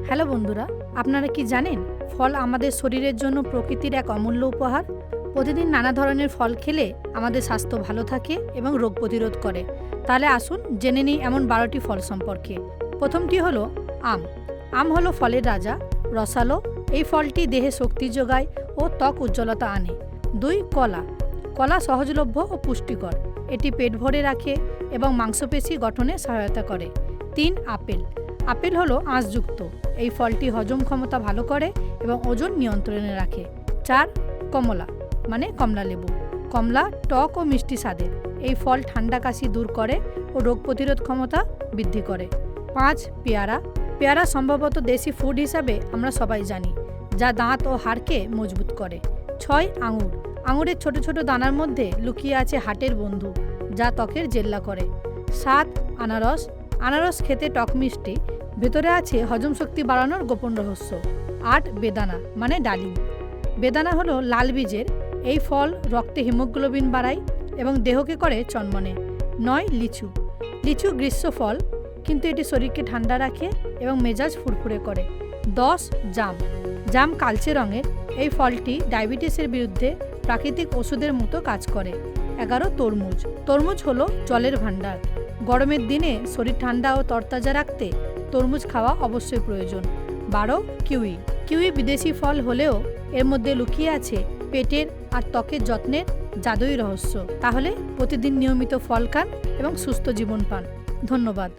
Hello বন্ধুরা, আপনারা কি জানেন ফল আমাদের শরীরের জন্য প্রকৃতির এক অমূল্য উপহার। প্রতিদিন নানা ধরনের ফল খেলে আমাদের স্বাস্থ্য ভালো থাকে এবং রোগ প্রতিরোধ করে। তাহলে আসুন জেনে নিই এমন 12টি ফল সম্পর্কে। প্রথমটি হলো আম। আম হলো ফলের রাজা, রসালো। এই ফলটি দেহে শক্তি যোগায় ও ত্বক উজ্জ্বলতা আনে। 2. কলা। কলা সহজলভ্য ও পুষ্টিকর। এটি পেট ভরে রাখে এবং মাংসপেশি গঠনে সহায়তা করে। 3. আপেল। আপেল হলো আঁশযুক্ত। এই ফলটি হজম ক্ষমতা ভালো করে এবং ওজন নিয়ন্ত্রণে রাখে। 4. কমলা মানে কমলা লেবু। কমলা টক ও মিষ্টি স্বাদের। এই ফল ঠান্ডা কাশি দূর করে ও রোগ প্রতিরোধ ক্ষমতা বৃদ্ধি করে। 5. পেয়ারা। পেয়ারা সম্ভবত দেশি ফুড হিসাবে আমরা সবাই জানি, যা দাঁত ও হাড়কে মজবুত করে। 6. আঙুর। আঙুরের ছোট ছোট দানার মধ্যে লুকিয়ে আছে হার্টের বন্ধু, যা ত্বকের জেল্লা করে। 7. আনারস। আনারস খেতে টক মিষ্টি, ভেতরে আছে হজম শক্তি বাড়ানোর গোপন রহস্য। 8. বেদানা মানে ডালিম। বেদানা হলো লাল বীজের। এই ফল রক্তে হিমোগ্লোবিন বাড়ায় এবং দেহকে করে চনমনে। 9. লিচু। লিচু গ্রীষ্ম ফল, কিন্তু এটি শরীরকে ঠান্ডা রাখে এবং মেজাজ ফুরফুরে করে। 10. জাম। জাম কালচে রঙের। এই ফলটি ডায়াবেটিসের বিরুদ্ধে প্রাকৃতিক ওষুধের মতো কাজ করে। 11. তরমুজ। তরমুজ হলো জলের ভাণ্ডার। গরমের দিনে শরীর ঠান্ডা ও তরতাজা রাখতে তরমুজ খাওয়া অবশ্যই প্রয়োজন। 12. কিউই। কিউই বিদেশি ফল হলেও এর মধ্যে লুকিয়ে আছে পেটের আর ত্বকের যত্নের জাদুই রহস্য। তাহলে প্রতিদিন নিয়মিত ফল খান এবং সুস্থ জীবন পান। ধন্যবাদ।